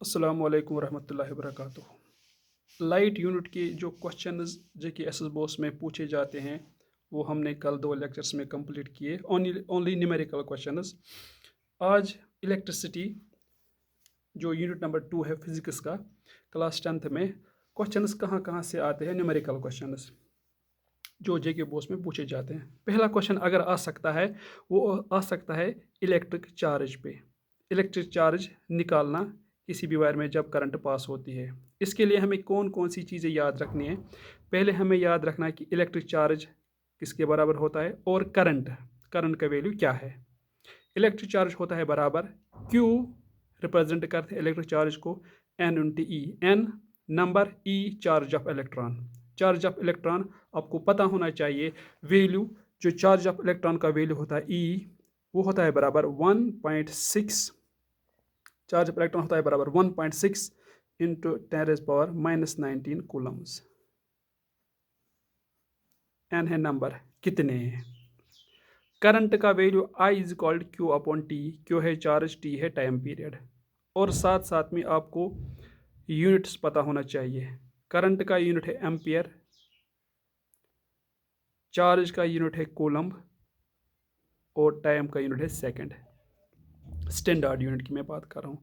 अस्सलाम वालेकुम रहमतुल्लाहि वबरकातुहू। लाइट यूनिट के जो क्वेश्चंस जो कि एस एस बॉस में पूछे जाते हैं वो हमने कल 2 लेक्चर्स में कंप्लीट किए। Only numerical questions. आज इलेक्ट्रिसिटी जो यूनिट नंबर 2 है फिजिक्स का, क्लास 10th में क्वेश्चंस कहाँ कहाँ से आते हैं, न्यूमेरिकल क्वेश्चंस जो जे के बॉस में पूछे जाते हैं। पहला क्वेश्चन अगर आ सकता है वो आ सकता है इलेक्ट्रिक चार्ज पे। इलेक्ट्रिक चार्ज निकालना किसी भी वायर में जब करंट पास होती है। इसके लिए हमें कौन कौन सी चीज़ें याद रखनी है। पहले हमें याद रखना है कि इलेक्ट्रिक चार्ज किसके बराबर होता है और करंट करंट का वैल्यू क्या है। इलेक्ट्रिक चार्ज होता है बराबर Q, रिप्रेजेंट करते हैं इलेक्ट्रिक चार्ज को N into e. N number, e charge of electron. Charge of electron आपको पता होना चाहिए वैल्यू। जो चार्ज ऑफ इलेक्ट्रॉन का वैल्यू होता है ई, वो होता है बराबर 1.6। चार्ज ऑफ इलेक्ट्रॉन होता है बराबर 1.6 इंटू 10⁻⁻19 कूलम्स। एन है नंबर, कितने हैं। करंट का value I is equal Q upon T. Q है चार्ज, टी है टाइम पीरियड। और साथ साथ में आपको यूनिट्स पता होना चाहिए। करंट का यूनिट है एम्पियर, चार्ज का यूनिट है कूलम्ब और टाइम का यूनिट है सेकंड। स्टैंडर्ड यूनिट की मैं बात कर रहा हूँ।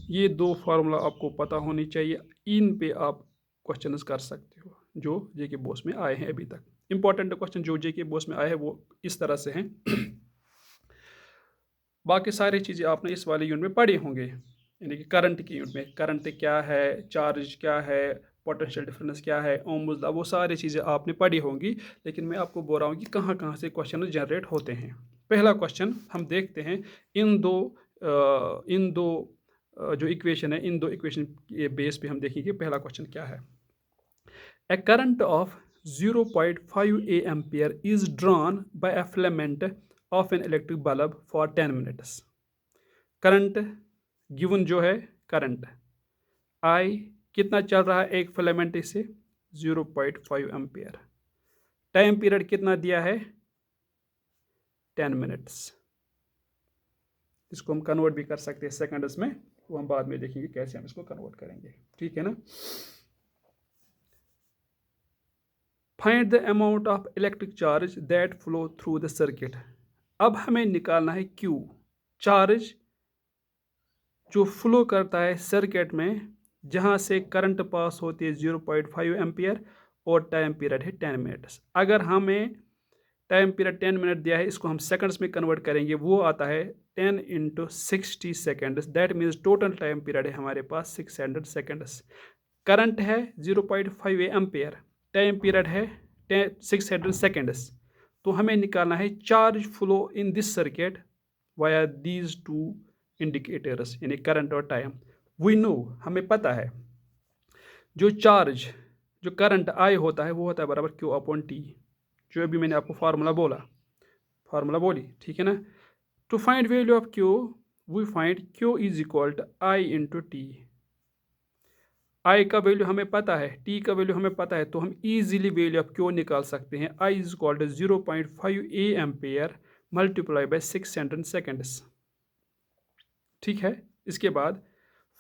ये दो फार्मूला आपको पता होनी चाहिए। इन पे आप क्वेश्चंस कर सकते हो जो जे के बॉस में आए हैं अभी तक। इंपॉर्टेंट क्वेश्चन जो जे के बॉस में आए हैं वो इस तरह से हैं। बाकी सारी चीज़ें आपने इस वाले यूनिट में पढ़े होंगे, यानी कि करंट की यूनिट में करंट क्या है, चार्ज क्या है, पोटेंशियल डिफरेंस क्या है, ओम्स लॉ, वो सारी चीज़ें आपने पढ़ी होंगी। लेकिन मैं आपको बोल रहा हूँ कि कहाँ कहाँ से क्वेश्चन जनरेट होते हैं। पहला क्वेश्चन हम देखते हैं। इन दो जो इक्वेशन है, इन दो इक्वेशन के बेस पे हम देखेंगे पहला क्वेश्चन क्या है। A current of 0.5 ampere is drawn by a filament of an electric bulb for 10 minutes. Current given जो है, करंट आई कितना चल रहा है एक फिलामेंट से, 0.5 एम्पियर। टाइम पीरियड कितना दिया है, 10 मिनट्स। इसको हम कन्वर्ट भी कर सकते हैं सेकंड्स में, वो हम बाद में देखेंगे कैसे हम इसको कन्वर्ट करेंगे। ठीक है ना। Find the amount of electric charge that flow through the circuit. अब हमें निकालना है क्यू, चार्ज जो फ्लो करता है सर्किट में, जहाँ से करंट पास होती है 0.5 एम्पियर और टाइम पीरियड है 10 मिनट्स। अगर हमें टाइम पीरियड 10 मिनट दिया है, इसको हम सेकंड्स में कन्वर्ट करेंगे, वो आता है 10 into 60 seconds. That means total time period है हमारे पास 600 सेकेंड्स। करंट है 0.5 एम्पियर, टाइम पीरियड है 600 सेकेंड्स। तो हमें निकालना है charge flow in this circuit via these two indicators, यानी करंट और टाइम। वी नो, हमें पता है जो चार्ज जो करंट आई होता है वो होता है बराबर क्यू अपॉन टी। जो अभी मैंने आपको फार्मूला बोली, ठीक है ना। To find value of Q, we find Q is equal to I into T. I का वैल्यू हमें पता है, टी का वैल्यू हमें पता है, तो हम इजीली वैल्यू ऑफ क्यू निकाल सकते हैं। I is equal to 0.5 ampere multiply by 600 seconds. ठीक है। इसके बाद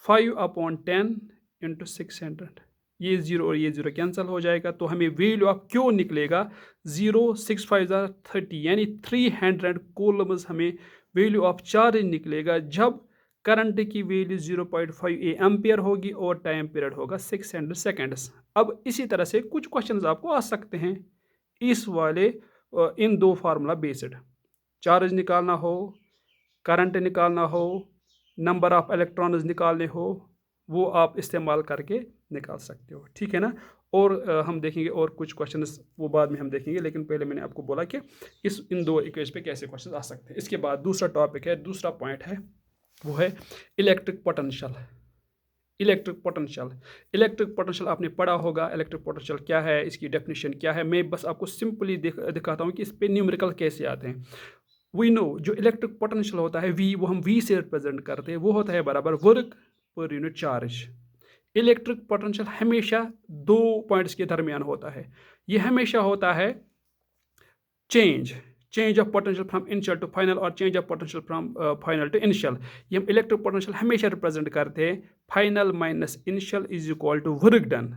5 अपॉन 10 इंटू 600, ये जीरो और ये जीरो कैंसिल हो जाएगा, तो हमें वैल्यू ऑफ क्यू निकलेगा 0.6 × 5 = 30, यानी 300 कूलम्स हमें वैल्यू ऑफ चार्ज निकलेगा जब करंट की वैल्यू 0.5 एम्पियर होगी और टाइम पीरियड होगा 600 सेकेंड्स। अब इसी तरह से कुछ क्वेश्चंस आपको आ सकते हैं इस वाले इन दो फार्मूला बेस्ड। चार्ज निकालना हो, करंट निकालना हो, नंबर ऑफ इलेक्ट्रॉन्स निकालने हो, वो आप इस्तेमाल करके निकाल सकते हो। ठीक है ना। और हम देखेंगे और कुछ क्वेश्चंस वो बाद में हम देखेंगे, लेकिन पहले मैंने आपको बोला कि इन दो इक्वेशन पे कैसे क्वेश्चंस आ सकते हैं। इसके बाद दूसरा टॉपिक है, दूसरा पॉइंट है, वो है इलेक्ट्रिक पोटेंशियल। इलेक्ट्रिक पोटेंशियल आपने पढ़ा होगा। इलेक्ट्रिक पोटेंशियल क्या है, इसकी डेफिनेशन क्या है। मैं बस आपको सिंपली दिखाता हूँ कि इस पे न्यूमेरिकल कैसे आते हैं। वी नो जो इलेक्ट्रिक पोटेंशियल होता है वी, वो हम वी से रिप्रेजेंट करते हैं, वो होता है बराबर work per unit charge. Electric potential हमेशा दो पॉइंट्स के दरमियान होता है। ये हमेशा होता है change change of potential from initial to final और change of potential from final to initial. ये हम इलेक्ट्रिक पोटेंशियल हमेशा रिप्रेजेंट करते हैं final minus initial is equal to work done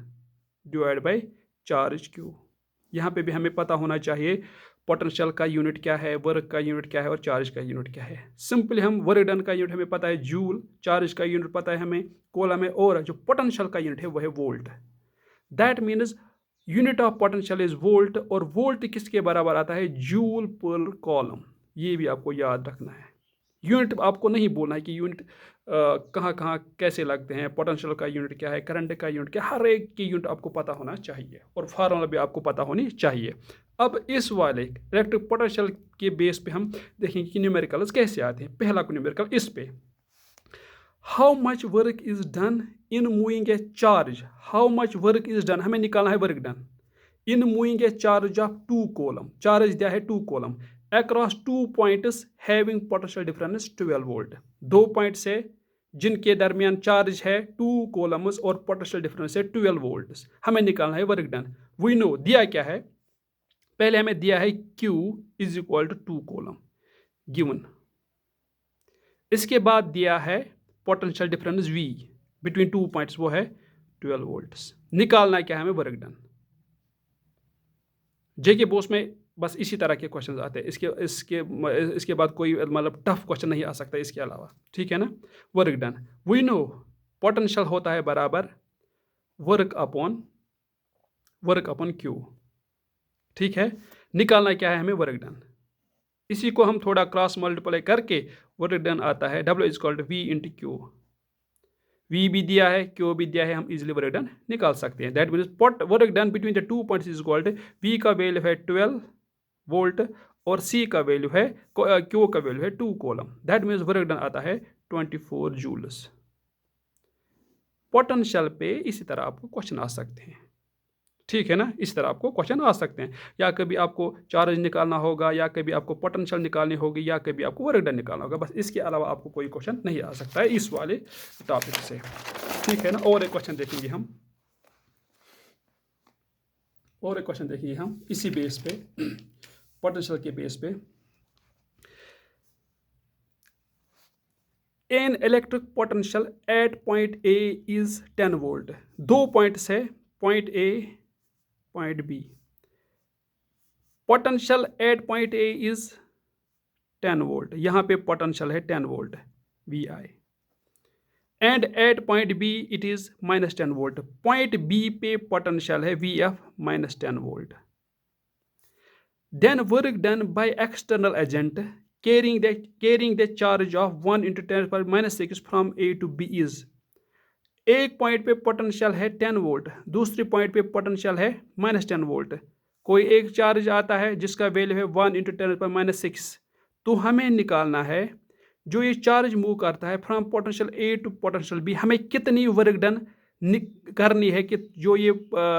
divide by charge Q. यहाँ पे भी हमें पता होना चाहिए पोटेंशियल का यूनिट क्या है, वर्क का यूनिट क्या है और चार्ज का यूनिट क्या है। सिंपली हम वर्क डन का यूनिट हमें पता है जूल, चार्ज का यूनिट पता है हमें कूलम में, और जो पोटेंशियल का यूनिट है वो है volt. That means unit of potential is volt, और वोल्ट किसके बराबर आता है, जूल पर कॉलम। ये भी आपको याद रखना है। यूनिट आपको नहीं बोलना है कि यूनिट कहाँ कहाँ कैसे लगते हैं, पोटेंशियल का यूनिट क्या है, करंट का यूनिट क्या, हर एक की यूनिट आपको पता होना चाहिए और फार्मूला भी आपको पता होनी चाहिए। अब इस वाले इलेक्ट्रिक पोटेंशियल के बेस पे हम देखेंगे कि न्यूमेरिकल्स कैसे आते हैं। पहला न्यूमेरिकल इस पे, how much work is done in moving A charge, how much work is done, हमें निकालना है work done in moving A charge of 2 column, charge दिया है 2 column across 2 points having potential difference 12 volt. 2 points है जिनके दरमियान charge है 2 columns और पोटेंशियल डिफरेंस है 12 वोल्ट। हमें निकालना है वर्क डन। वी नो दिया क्या है, पहले हमें दिया है Q is equal to 2 coulomb given, इसके बाद दिया है potential difference V between 2 points, वो है 12 वोल्ट्स। निकालना क्या है हमें वर्क डन। जेके बोस में बस इसी तरह के क्वेश्चंस आते हैं, इसके बाद कोई मतलब टफ क्वेश्चन नहीं आ सकता इसके अलावा, ठीक है ना। Work done, we know potential होता है बराबर वर्क अपॉन क्यू, ठीक है। निकालना क्या है हमें वर्क डन, इसी को हम थोड़ा क्रॉस मल्टीप्लाई करके वर्क डन आता है W is equal to V into Q. V भी दिया है, Q भी दिया है, हम इजिली वर्क डन निकाल सकते हैं। That means work done between the 2 points is equal to V का वैल्यू है 12 वोल्ट और C का वैल्यू है, Q का वैल्यू है 2 column. That means work done आता है 24 जूल्स। पोटेंशियल पे इसी तरह आपको क्वेश्चन आ सकते हैं, ठीक है ना। इस तरह आपको क्वेश्चन आ सकते हैं, या कभी आपको चार्ज निकालना होगा, या कभी आपको पोटेंशियल निकालनी होगी, या कभी आपको वर्क डन निकालना होगा। बस इसके अलावा आपको कोई क्वेश्चन नहीं आ सकता है इस वाले टॉपिक से, ठीक है ना। और एक क्वेश्चन देखेंगे हम, इसी बेस पे, पोटेंशियल के बेस पे। An electric potential at point A is 10 volt. 2 points है, point A point B. Potential at point A is 10 volt, यहाँ पे पोटेंशियल है 10 volt V I, and at point B it is -10 volt. Point B पे potential है V F -10 volt. Then work done by external agent carrying the charge of 1 × 10⁻⁶ from A to B is. एक point पे potential है 10 volt, दूसरी point पे potential है -10 volt. कोई एक चार्ज आता है जिसका वैल्यू है 1 × 10⁻⁶। तो हमें निकालना है जो ये चार्ज मूव करता है from potential A to potential B, हमें कितनी वर्क डन करनी है कि जो ये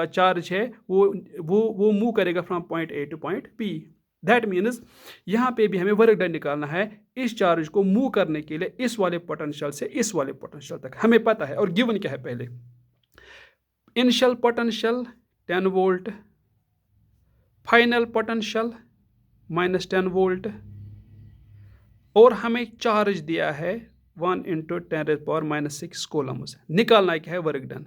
चार्ज है वो मूव करेगा from point A to point B. That means यहाँ पे भी हमें वर्क डन निकालना है इस चार्ज को मूव करने के लिए इस वाले पोटेंशियल से इस वाले पोटेंशियल तक, हमें पता है। और गिवन क्या है, पहले initial potential 10 volt, final potential -10 volt, और हमें चार्ज दिया है 1 × 10⁻⁶ कूलम्स। निकालना क्या है work done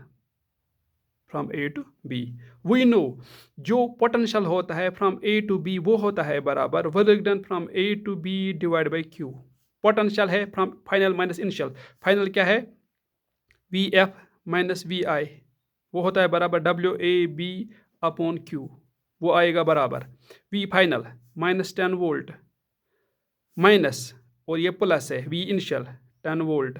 from A to B. We know जो पोटेंशियल होता है फ्रॉम ए टू बी वो होता है बराबर work done from A to B divide by Q. Potential है from final minus initial, final क्या है V F minus V I, वो होता है बराबर WAB अपॉन क्यू, वो आएगा बराबर वी फाइनल -10 वोल्ट माइनस, और ये प्लस है V initial 10 volt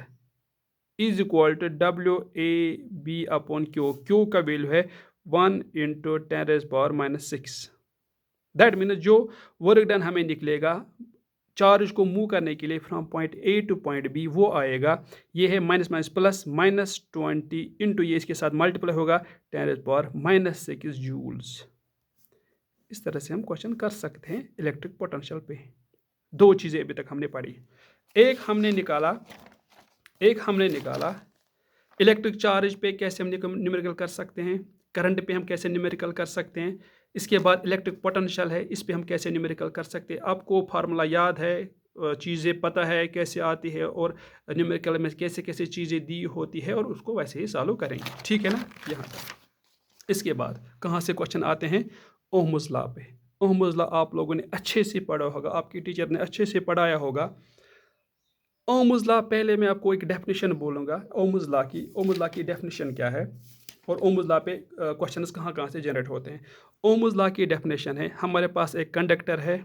is equal to WAB upon Q. Q का वैल्यू है 1 × 10⁻⁶। दैट मीन्स जो वर्क डन हमें निकलेगा चार्ज को मूव करने के लिए from point A to point B वो आएगा, ये है माइनस प्लस -20 इंटू ये इसके साथ मल्टीप्लाई होगा 10⁻⁶ जूल्स। इस तरह से हम क्वेश्चन कर सकते हैं इलेक्ट्रिक पोटेंशियल पे। 2 चीज़ें अभी तक हमने पढ़ी, एक हमने निकाला इलेक्ट्रिक चार्ज पे कैसे हम न्यूमेरिकल कर सकते हैं, करंट पे हम कैसे न्यूमेरिकल कर सकते हैं, इसके बाद इलेक्ट्रिक पोटेंशियल है, इस पे हम कैसे न्यूमेरिकल कर सकते हैं। आपको फार्मूला याद है, चीज़ें पता है कैसे आती है और न्यूमेरिकल में कैसे कैसे चीज़ें दी होती है और उसको वैसे ही सॉल्व करेंगे, ठीक है ना। यहाँ तक इसके बाद कहाँ से क्वेश्चन आते हैं, ओहम्स लॉ पे। ओहम्स लॉ आप लोगों ने अच्छे से पढ़ा होगा, आपकी टीचर ने अच्छे से पढ़ाया होगा। ओहम्स लॉ, पहले मैं आपको एक डेफिनेशन बोलूँगा ओहम्स लॉ की। ओहम्स लॉ की डेफिनेशन क्या है और ओहम्स लॉ पे क्वेश्चंस कहाँ कहाँ से जनरेट होते हैं। ओहम्स लॉ की डेफिनेशन है, हमारे पास एक कंडक्टर है,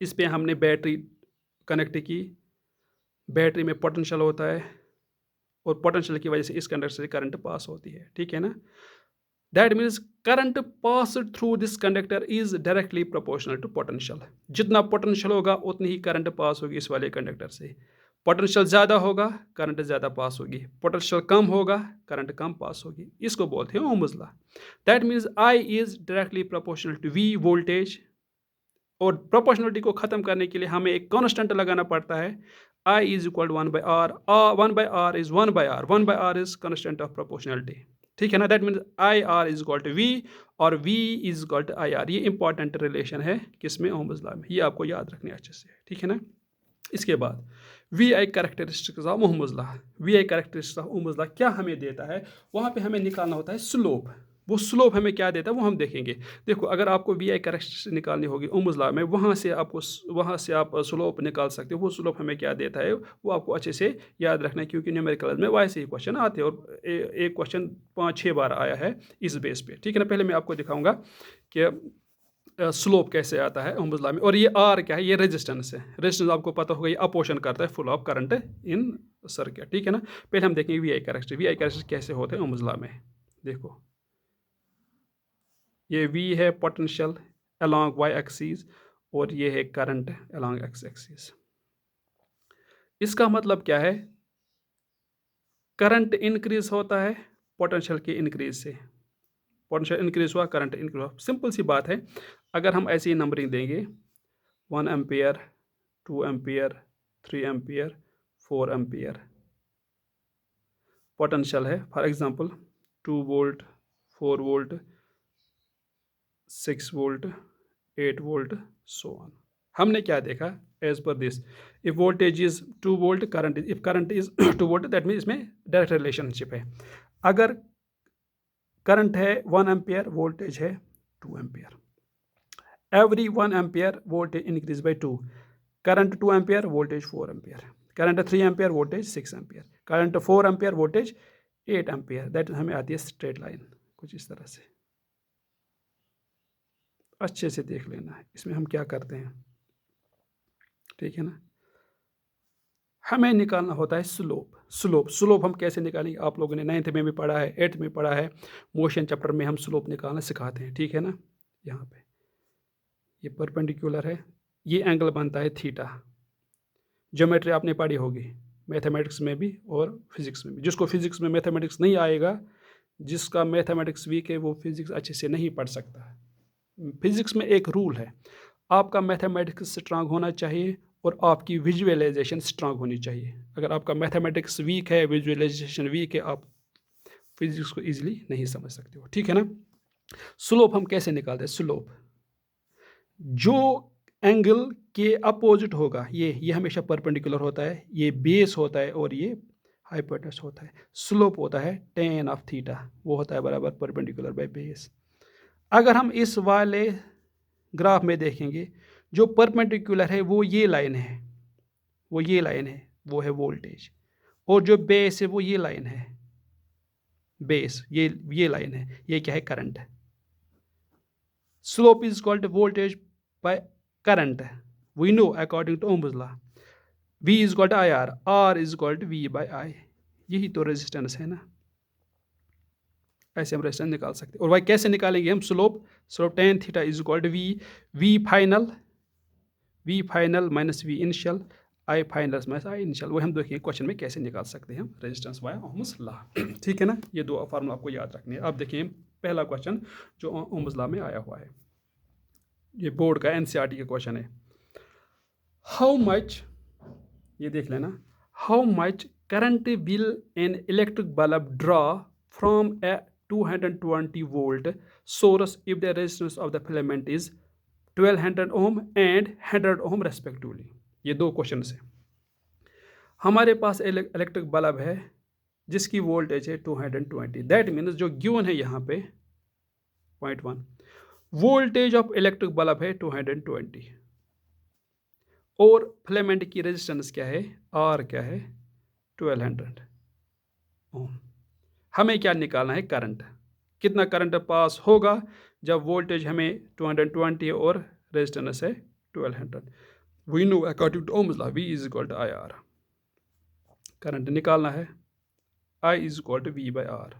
इस पे हमने बैटरी कनेक्ट की, बैटरी में पोटेंशियल होता है और पोटेंशियल की वजह से इस कंडक्टर से करंट पास होती है, ठीक है ना। That means current pass through this conductor is directly proportional to potential. जितना पोटेंशियल होगा उतनी ही करंट पास होगी इस वाले कंडक्टर से। पोटेंशियल ज़्यादा होगा, करंट ज़्यादा पास होगी। पोटेंशियल कम होगा, करंट कम पास होगी। इसको बोलते हैं Ohm's law. That means I is directly proportional to V voltage. और प्रोपोर्शनलिटी को ख़त्म करने के लिए हमें एक कांस्टेंट लगाना पड़ता है, I is equal to 1/r। 1/r is 1/r, 1/r is constant of proportionality, ठीक है ना। That means I R is equal to V और V is equal to I R. ये इंपॉर्टेंट रिलेशन है किसमें, ओहम्स लॉ में। ये आपको याद रखने अच्छे से, ठीक है ना। इसके बाद V I characteristics of Ohm's law. V I characteristics of Ohm's law क्या हमें देता है, वहाँ पे हमें निकालना होता है स्लोप। वो स्लोप हमें क्या देता है वो हम देखेंगे। देखो, अगर आपको वी आई कैरेक्टरिस्टिक्स निकालनी होगी ओहम्स लॉ में, वहाँ से आप स्लोप निकाल सकते हो। वो स्लोप हमें क्या देता है वो आपको अच्छे से याद रखना है, क्योंकि न्यूमेरिकल में वैसे ही क्वेश्चन आते हैं और एक क्वेश्चन 5-6 बार आया है इस बेस पे, ठीक है ना। पहले मैं आपको दिखाऊंगा कि स्लोप कैसे आता है ओहम्स लॉ में। और ये आर क्या है, ये रेजिस्टेंस है। रेजिस्टेंस आपको पता होगा, ये अपोजिशन करता है flow of current in circuit, ठीक है ना। पहले हम देखेंगे V I characteristics. V I characteristics कैसे होते हैं ओहम्स लॉ में। देखो, ये V है पोटेंशियल अलोंग y एक्सिस और ये है करंट अलोंग x एक्सिस। इसका मतलब क्या है, करंट इंक्रीज होता है पोटेंशियल के इंक्रीज से। पोटेंशियल इंक्रीज हुआ, करंट इंक्रीज हुआ। सिंपल सी बात है, अगर हम ऐसी नंबरिंग देंगे 1 ampere, 2 ampere, 3 ampere, 4 ampere potential है। For example 2 volt, 4 volt, 6 volt, 8 volt, so on. हमने क्या देखा, as per this, if voltage is 2 volt, current if current is 2 volt, that mean इसमें डायरेक्ट रिलेशनशिप है। अगर करंट है 1 ampere, voltage है 2 ampere, every 1 ampere voltage increase by 2। Current 2 ampere, voltage 4 ampere. Current 3 ampere, voltage 6 ampere. Current 4 ampere, voltage 8 ampere. That हमें आती है straight line कुछ इस तरह से। अच्छे से देख लेना है इसमें हम क्या करते हैं, ठीक है ना। हमें निकालना होता है स्लोप। स्लोप हम कैसे निकालेंगे, आप लोगों ने 9th में भी पढ़ा है, 8th में पढ़ा है, मोशन चैप्टर में हम स्लोप निकालना सिखाते हैं, ठीक है ना। यहाँ पे ये परपेंडिकुलर है, ये एंगल बनता है थीटा। ज्योमेट्री आपने पढ़ी होगी मैथमेटिक्स में भी और फिजिक्स में भी। जिसको फिजिक्स में मैथमेटिक्स नहीं आएगा, जिसका मैथमेटिक्स वीक है, वो फिजिक्स अच्छे से नहीं पढ़ सकता। फिजिक्स में एक रूल है, आपका मैथमेटिक्स स्ट्रांग होना चाहिए और आपकी विजुअलाइजेशन स्ट्रांग होनी चाहिए। अगर आपका मैथमेटिक्स वीक है, विजुअलाइजेशन वीक है, आप फिजिक्स को इजीली नहीं समझ सकते हो, ठीक है ना। स्लोप हम कैसे निकालते हैं, स्लोप जो एंगल के अपोजिट होगा, ये हमेशा परपेंडिकुलर होता है, ये बेस होता है और ये हाइपोटेनस होता है। स्लोप होता है tan ऑफ थीटा, वो होता है बराबर परपेंडिकुलर बाय बेस। अगर हम इस वाले ग्राफ में देखेंगे, जो परपेंडिकुलर है वो ये लाइन है, वो है वोल्टेज। और जो बेस है वो ये लाइन है, बेस ये लाइन है, ये क्या है, current. Slope is equal to voltage by current. We know according to Ohm's law V is equal to I R, R is equal to V by I। यही तो रेजिस्टेंस है ना। ऐसे हम रेजिस्टेंस निकाल सकते हैं। और भाई कैसे निकालेंगे हम slope tan theta is equal to V final minus V initial, I final minus I initial. वो हम देखेंगे क्वेश्चन में कैसे निकाल सकते हैं हम रेजिस्टेंस बाय ओहम्स लॉ, ठीक है ना। ये दो फार्मूला आपको याद रखने हैं। अब देखिए पहला क्वेश्चन जो ओहम्स लॉ में आया हुआ है, ये बोर्ड का NCERT का क्वेश्चन है। हाउ मच, ये देख लेना, how much current will an electric bulb draw from A 220 volt source if the resistance of the filament is 1200 ohm and 100 ohm respectively। ये दो क्वेश्चन है। हमारे पास इलेक्ट्रिक बल्ब है जिसकी वोल्टेज है 220। दैट मीन्स जो गिवन है यहाँ पे 0.1 वोल्टेज ऑफ इलेक्ट्रिक बल्ब है 220 और फिलामेंट की रेजिस्टेंस क्या है, आर क्या है 1200 ओम। हमें क्या निकालना है, करंट। कितना करंट पास होगा जब वोल्टेज हमें 220 और रेजिस्टेंस है 1200। We know according to Ohm's law V is equal to IR। Current निकालना है, I is equal to V by R।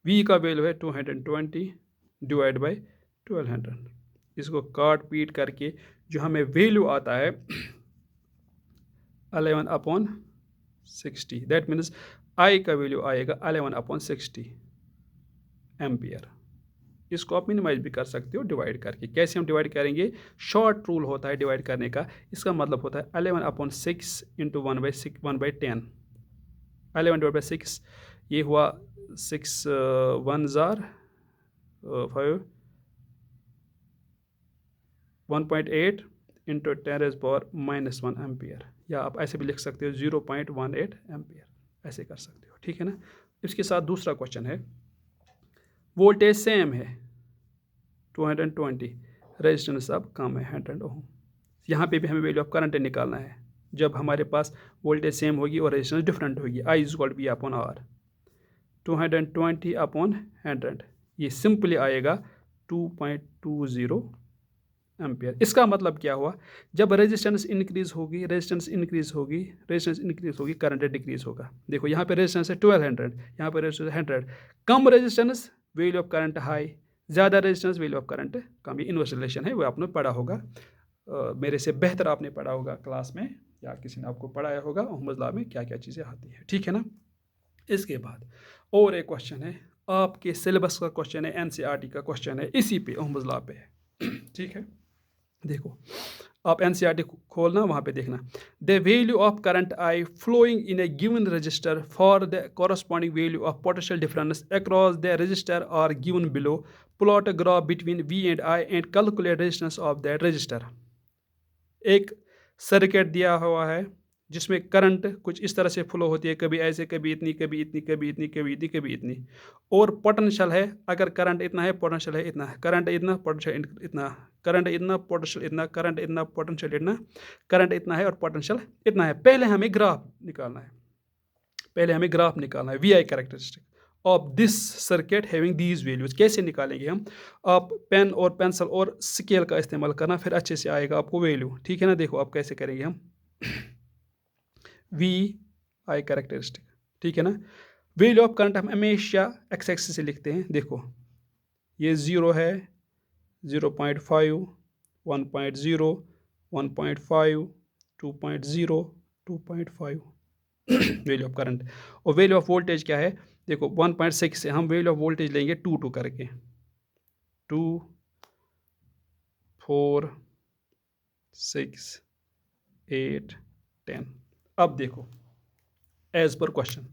V का वैल्यू है 220 डिवाइड बाई 1200। इसको काट पीट करके जो हमें वैल्यू आता है 11/60। दैट मीन्स I का वैल्यू आएगा 11/60 एम्पियर। इसको आप मिनिमाइज भी कर सकते हो डिवाइड करके। कैसे हम डिवाइड करेंगे, शॉर्ट रूल होता है डिवाइड करने का। इसका मतलब होता है 11/6 इंटू 1/10। 11 डिवाइड बाई 6 ये हुआ 6 1 जार 5 1.8 इंटू 10⁻⁻1 एम्पियर, या आप ऐसे भी लिख सकते हो 0.18 एम्पियर, ऐसे कर सकते हो, ठीक है ना। इसके साथ दूसरा क्वेश्चन है, वोल्टेज सेम है 220, रेजिस्टेंस अब कम है 100 ओम। यहाँ पे भी हमें वैल्यू ऑफ करंट निकालना है जब हमारे पास वोल्टेज सेम होगी और रेजिस्टेंस डिफरेंट होगी। I is equal to V upon R। 220 upon 100 ये सिंपली आएगा 2.20 एम्पियर। इसका मतलब क्या हुआ, जब रेजिस्टेंस इंक्रीज होगी करंट डिक्रीज होगा। देखो यहाँ पे रेजिस्टेंस है 1200, यहाँ पे resistance 100। Come resistance value of current high, ज़्यादा रेजिस्टेंस वैल्यू ऑफ करंट कम। ये इनवर्स रिलेशन है, वो आपने पढ़ा होगा, मेरे से बेहतर आपने पढ़ा होगा क्लास में, या किसी ने आपको पढ़ाया होगा ओहम्स लॉ में क्या क्या चीज़ें आती हैं, ठीक है ना। इसके बाद और एक क्वेश्चन है, आपके सिलेबस का क्वेश्चन है, NCERT का क्वेश्चन है, इसी पे ओहम्स लॉ पे है, ठीक है। देखो आप NCERT खोलना, वहाँ पे देखना, the value of current I flowing in a given resistor for the corresponding value of potential difference across the resistor are given below. Plot a graph between V and I and calculate resistance of that resistor. एक circuit दिया हुआ है जिसमें current कुछ इस तरह से flow होती है, कभी ऐसे, कभी इतनी, कभी इतनी, कभी इतनी, कभी इतनी, कभी इतनी, और पोटेंशियल है, अगर करंट इतना है पोटेंशियल है इतना, करंट इतना पोटेंशियल इतना, करंट इतना पोटेंशियल इतना, करंट इतना पोटेंशियल इतना, करंट इतना है और पोटेंशियल इतना है। पहले हमें ग्राफ निकालना है, VI characteristic of this circuit having these values. कैसे निकालेंगे हम, आप पेन और पेंसिल और स्केल का इस्तेमाल करना, फिर अच्छे से आएगा आपको वैल्यू, ठीक है ना। देखो आप कैसे करेंगे हम VI कैरेक्टरिस्टिक, ठीक है ना। वैल्यू ऑफ करंट हम हमेशा एक्स एक्सिस से लिखते हैं। देखो ये 0 है, 0.5, 1.0, 1.5, 2.0, 2.5 वैल्यू ऑफ करंट। और वैल्यू ऑफ वोल्टेज क्या है, देखो 1.6 से हम वैल्यू ऑफ वोल्टेज लेंगे 2 करके, 2, 4, 6, 8, 10। अब देखो as per question,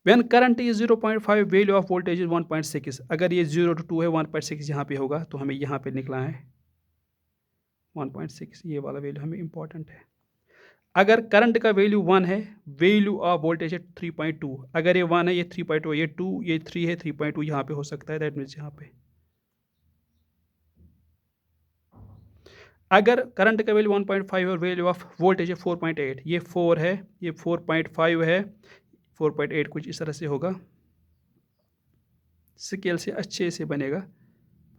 when current is 0.5 value of voltage is 1.6। अगर ये 0 to 2 है, 1.6 यहाँ पे होगा, तो हमें यहाँ पे निकला है 1.6। ये वाला वैल्यू हमें इंपॉर्टेंट है। अगर करंट का वैल्यू 1 है, वैल्यू ऑफ वोल्टेज है 3.2। अगर ये 1 है, ये 3.2, ये 2, ये 3 है, 3.2 यहाँ पे हो सकता है। दैट मीन्स यहाँ पे अगर करंट का वैल्यू 1.5 और वैल्यू ऑफ वोल्टेज है 4.8, ये 4 है, ये 4.5 है, 4.8 कुछ इस तरह से होगा, स्केल से अच्छे से बनेगा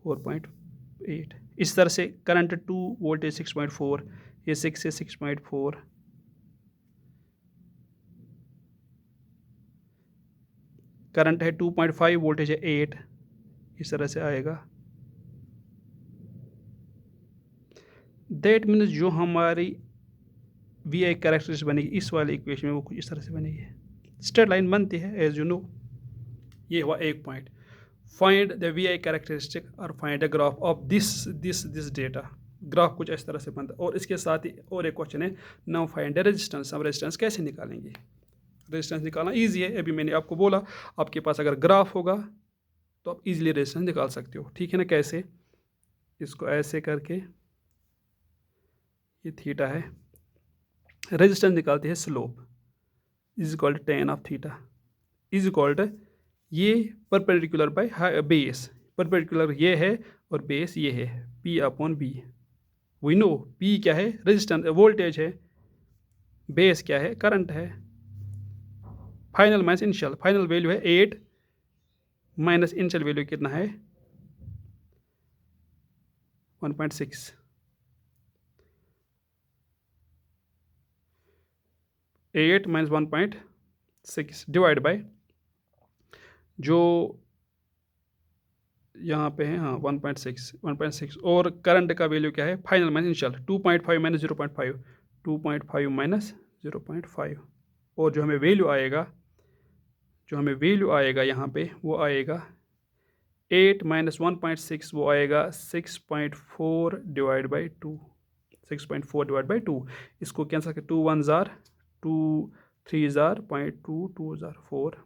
4.8 इस तरह से। करंट 2, वोल्टेज 6.4, ये 6 से 6.4, करंट है 2.5, वोल्टेज है 8, इस तरह से आएगा। दैट मीन्स जो हमारी VI कैरेक्टरिस्टिक बनेगी इस वाले इक्वेशन में, वो कुछ इस तरह से बनेगी, स्ट्रेट लाइन बनती है एज यू नो। ये हुआ एक point, find the VI characteristic और find the graph of this data. Graph कुछ इस तरह से बनता है। और इसके साथ ही और एक क्वेश्चन है, नाउ फाइंड द रेजिस्टेंस। हम रेजिस्टेंस कैसे निकालेंगे, रेजिस्टेंस निकालना ईजी है। अभी मैंने आपको बोला, आपके पास अगर ग्राफ होगा तो आप इजीली रेजिस्टेंस निकाल सकते हो। ठीक है ना, कैसे? इसको ऐसे करके, ये थीटा है, रेजिस्टेंस निकालते हैं slope is equal to tan of theta is equal to ये परपेंडिकुलर बाय बेस, परपेंडिकुलर ये है और बेस ये है, P upon B. We know P क्या है? रेजिस्टेंस वोल्टेज है, बेस क्या है? करंट है। Final minus initial, final value है 8 माइनस इनिशियल वैल्यू कितना है? 1.6। 8 माइनस 1.6 डिवाइड बाय जो यहाँ पे है, हाँ 1.6 और करंट का वैल्यू क्या है? Final minus initial 2.5 minus 0.5, 2.5 minus 0.5 और जो हमें वैल्यू आएगा यहाँ पे वो आएगा 8 माइनस 1.6, वो आएगा 6.4 डिवाइड बाई 2, 6.4 डिवाइड बाई 2। इसको कैंसिल कर, 2 1 जार 2 3 जार 0.2 2 जार 4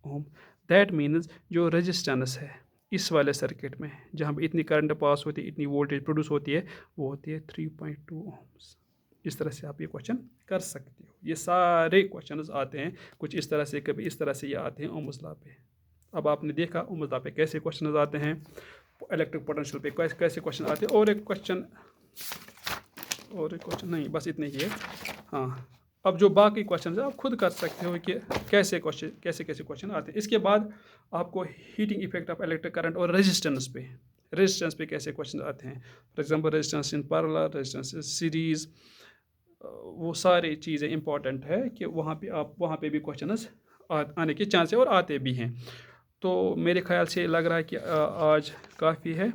ओम। दैट मीन्स जो रेजिस्टेंस है इस वाले सर्किट में जहाँ पे इतनी करंट पास होती है, इतनी वोल्टेज प्रोड्यूस होती है, वो होती है 3.2 ओम्स। इस तरह से आप ये क्वेश्चन कर सकते हो। ये सारे क्वेश्चंस आते हैं कुछ इस तरह से, कभी इस तरह से ये आते हैं ओम्स लॉ पे। अब आपने देखा ओम्स लॉ पे कैसे क्वेश्चन आते हैं, इलेक्ट्रिक पोटेंशियल पे कैसे क्वेश्चन आते हैं। और एक क्वेश्चन नहीं, बस इतने ही है। हाँ, अब जो बाकी क्वेश्चन है आप खुद कर सकते हो कि कैसे क्वेश्चन आते हैं। इसके बाद आपको heating effect of electric current और रेजिस्टेंस पे कैसे क्वेश्चन आते हैं। For example resistance in parallel, resistance in series, वो सारी चीज़ें इंपॉर्टेंट है कि वहाँ पे भी क्वेश्चन आने के चांस है और आते भी हैं। तो मेरे ख्याल से लग रहा है कि आज काफ़ी है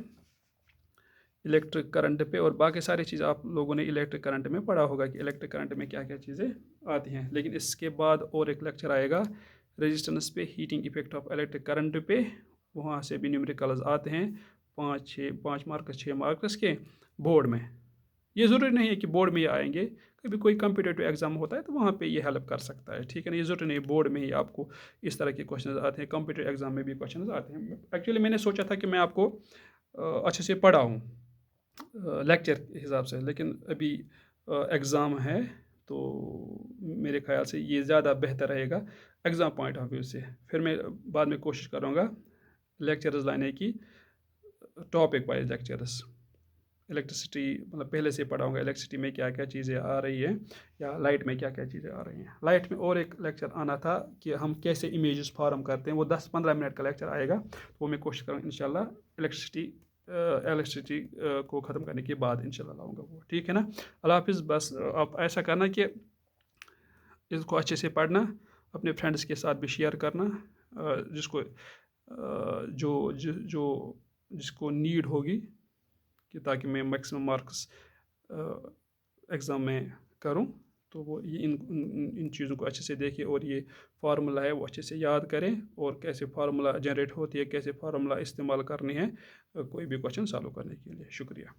इलेक्ट्रिक करंट पे, और बाकी सारी चीज़ आप लोगों ने इलेक्ट्रिक करंट में पढ़ा होगा कि इलेक्ट्रिक करंट में क्या क्या चीज़ें आती हैं। लेकिन इसके बाद और एक लेक्चर आएगा रेजिस्टेंस पे, heating effect of electric current पे, वहाँ से भी न्यूमेरिकल्स आते हैं 5 मार्क्स 6 मार्क्स के बोर्ड में। ये ज़रूरी नहीं है कि बोर्ड में ही आएंगे, कभी कोई कम्पिटिटिव एग्जाम होता है तो वहाँ पे ये हेल्प कर सकता है। ठीक है ना, ये ज़रूरी नहीं बोर्ड में ही आपको इस तरह के क्वेश्चन आते हैं, कम्पिटिटिव एग्जाम में भी क्वेश्चन आते हैं। एक्चुअली मैंने सोचा था कि मैं आपको अच्छे से पढ़ाऊँ लेक्चर के हिसाब से, लेकिन अभी एग्ज़ाम है तो मेरे ख्याल से ये ज़्यादा बेहतर रहेगा एग्ज़ाम पॉइंट ऑफ व्यू से। फिर मैं बाद में कोशिश करूँगा लेक्चर्स लाने की, टॉपिक वाइज लेक्चर्स। इलेक्ट्रिसिटी मतलब पहले से पढ़ाऊँगा इलेक्ट्रिसिटी में क्या क्या चीज़ें आ रही हैं, या लाइट में क्या क्या चीज़ें आ रही हैं। लाइट में और एक लेक्चर आना था कि हम कैसे इमेजेस फॉर्म करते हैं, वो 10-15 मिनट का लेक्चर आएगा, तो वो मैं कोशिश करूँगा इंशाल्लाह इलेक्ट्रिसिटी को ख़त्म करने के बाद इंशाल्लाह लाऊंगा वो। ठीक है ना, अल्लाह हाफिज़। बस आप ऐसा करना कि इसको अच्छे से पढ़ना, अपने फ्रेंड्स के साथ भी शेयर करना, जिसको जिसको नीड होगी, कि ताकि मैं मैक्सिमम मार्क्स एग्ज़ाम में करूं। तो वो ये इन चीज़ों को अच्छे से देखें और ये फार्मूला है वो अच्छे से याद करें, और कैसे फार्मूला जनरेट होती है, कैसे फार्मूला इस्तेमाल करनी है कोई भी क्वेश्चन सॉल्व करने के लिए। शुक्रिया।